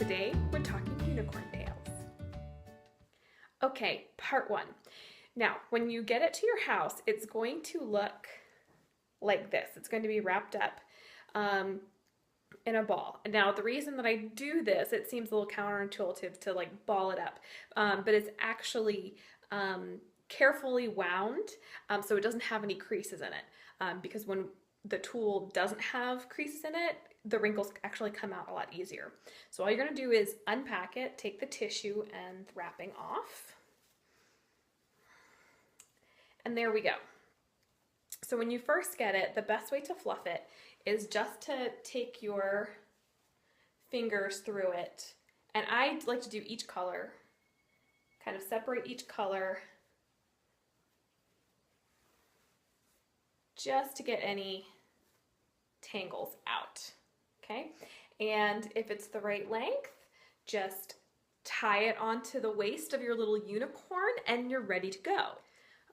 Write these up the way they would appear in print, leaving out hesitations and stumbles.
Today we're talking unicorn tails. Okay, part one. Now, when you get it to your house, it's going to look like this. It's going to be wrapped up in a ball. Now, the reason that I do this, it seems a little counterintuitive to like ball it up, but it's actually carefully wound so it doesn't have any creases in it, because when the tool doesn't have creases in it, the wrinkles actually come out a lot easier. So all you're going to do is unpack it, take the tissue and the wrapping off, and there we go. So when you first get it, the best way to fluff it is just to take your fingers through it, and I like to do each color, kind of separate each color just to get any tangles out, okay? And if it's the right length, just tie it onto the waist of your little unicorn and you're ready to go.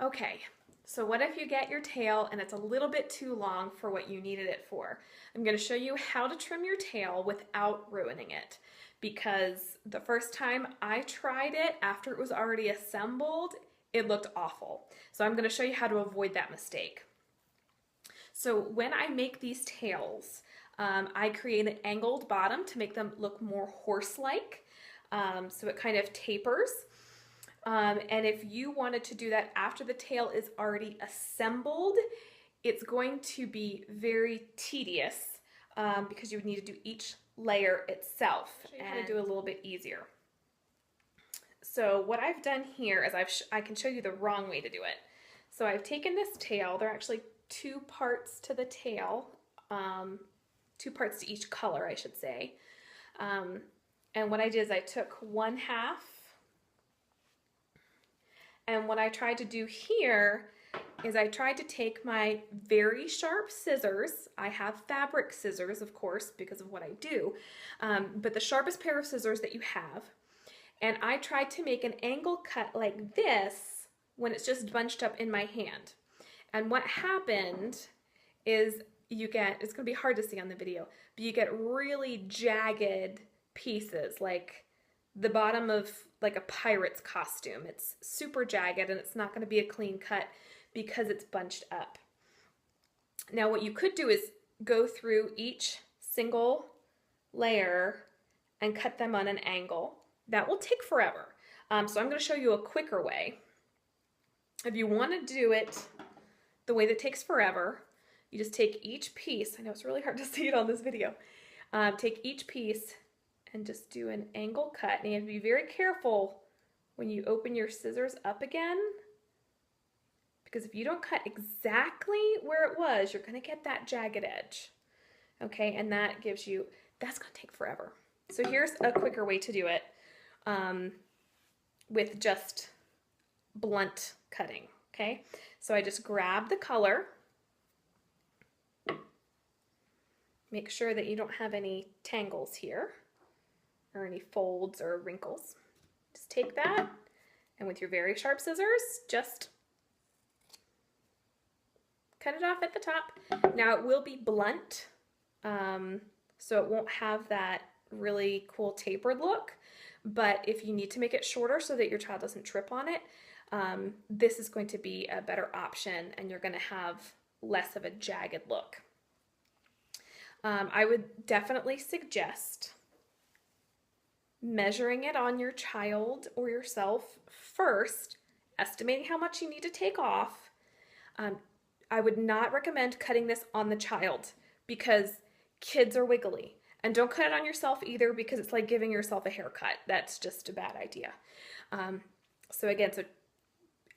Okay, so what if you get your tail and it's a little bit too long for what you needed it for? I'm going to show you how to trim your tail without ruining it, because the first time I tried it after it was already assembled, it looked awful. So I'm going to show you how to avoid that mistake. So when I make these tails, I create an angled bottom to make them look more horse-like, so it kind of tapers. And if you wanted to do that after the tail is already assembled, it's going to be very tedious because you would need to do each layer itself. And how to do it a little bit easier. So what I've done here is I can show you the wrong way to do it. So I've taken this tail, there are actually two parts to the tail, two parts to each color, I should say. And what I did is I took one half, and what I tried to do here is I tried to take my very sharp scissors. I have fabric scissors, of course, because of what I do, but the sharpest pair of scissors that you have, and I tried to make an angle cut like this when it's just bunched up in my hand. And what happened is you get, it's going to be hard to see on the video, but you get really jagged pieces, like the bottom of like a pirate's costume. It's super jagged and it's not going to be a clean cut because it's bunched up. Now what you could do is go through each single layer and cut them on an angle. That will take forever. So I'm going to show you a quicker way. If you want to do it the way that takes forever, you just take each piece. I know it's really hard to see it on this video. Take each piece and just do an angle cut. And you have to be very careful when you open your scissors up again, because if you don't cut exactly where it was, you're going to get that jagged edge. Okay, and that gives you, that's going to take forever. So here's a quicker way to do it with just blunt cutting. Okay, so I just grab the color, make sure that you don't have any tangles here or any folds or wrinkles. Just take that and with your very sharp scissors, just cut it off at the top. Now it will be blunt, so it won't have that really cool tapered look, but if you need to make it shorter so that your child doesn't trip on it, this is going to be a better option and you're going to have less of a jagged look. I would definitely suggest measuring it on your child or yourself first, estimating how much you need to take off. I would not recommend cutting this on the child because kids are wiggly. And don't cut it on yourself either, because it's like giving yourself a haircut. That's just a bad idea. So again,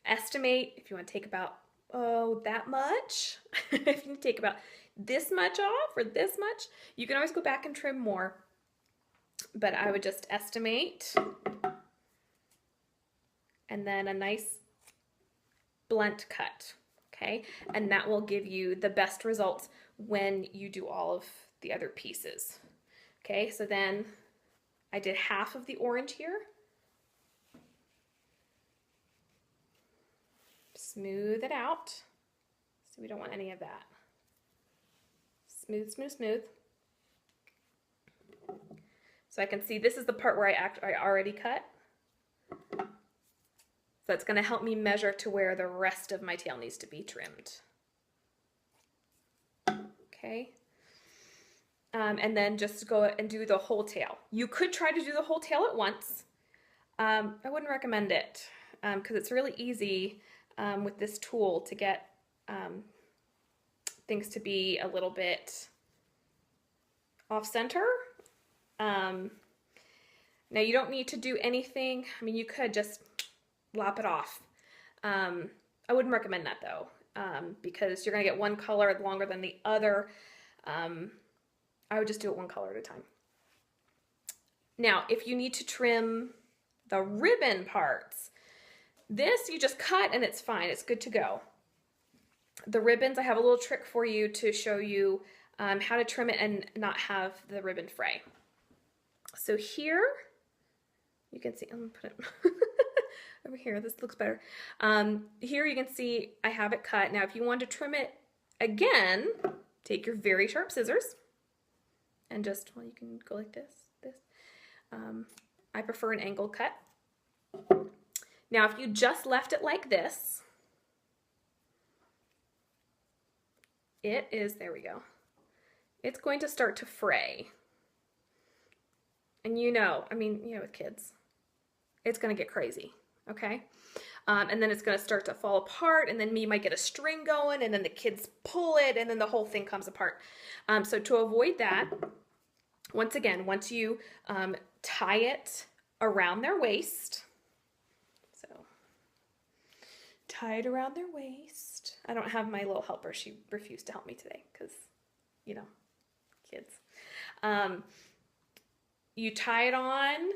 estimate if you want to take about, that much. If you take about this much off or this much, you can always go back and trim more. But I would just estimate, and then a nice blunt cut, okay? And that will give you the best results when you do all of the other pieces. Okay, so then I did half of the orange here. Smooth it out. So we don't want any of that. Smooth, smooth, smooth. So I can see this is the part where I already cut. So it's going to help me measure to where the rest of my tail needs to be trimmed. Okay. And then just go and do the whole tail. You could try to do the whole tail at once. I wouldn't recommend it because it's really easy with this tool to get things to be a little bit off center. Now you don't need to do anything. I mean, you could just lop it off. I wouldn't recommend that though, because you're gonna get one color longer than the other. I would just do it one color at a time. Now, if you need to trim the ribbon parts, this you just cut and it's fine. It's good to go. The ribbons, I have a little trick for you to show you how to trim it and not have the ribbon fray. So here, you can see, I'm gonna put it over here, this looks better. Here you can see I have it cut. Now if you want to trim it again, take your very sharp scissors and just, well, you can go like this. I prefer an angle cut. Now if you just left it like this, it is, there we go, it's going to start to fray. And you know, I mean, you know, with kids, it's going to get crazy, okay? And then it's going to start to fall apart, and then you might get a string going, and then the kids pull it, and then the whole thing comes apart. So to avoid that, once again, once you tie it around their waist, so tie it around their waist. I don't have my little helper. She refused to help me today because, you know, kids. You tie it on,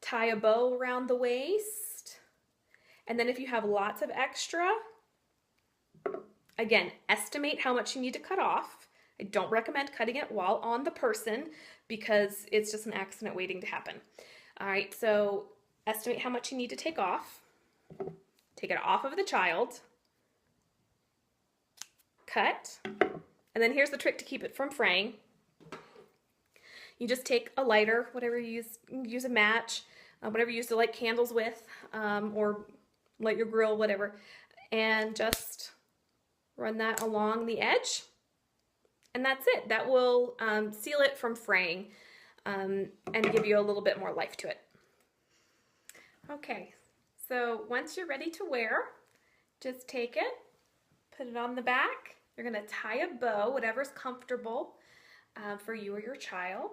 tie a bow around the waist, and then if you have lots of extra, again, estimate how much you need to cut off. I don't recommend cutting it while on the person because it's just an accident waiting to happen. All right, so estimate how much you need to take off. Take it off of the child, cut, and then here's the trick to keep it from fraying. You just take a lighter, whatever you use a match, whatever you use to light candles with, or light your grill, whatever, and just run that along the edge, and that's it. That will seal it from fraying and give you a little bit more life to it. Okay, so once you're ready to wear, just take it, put it on the back. You're gonna tie a bow, whatever's comfortable for you or your child.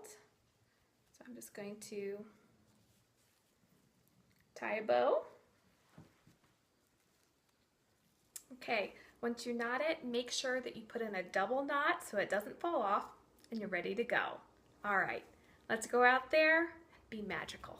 So I'm just going to tie a bow. Okay, once you knot it, make sure that you put in a double knot so it doesn't fall off, and you're ready to go. All right, let's go out there and be magical.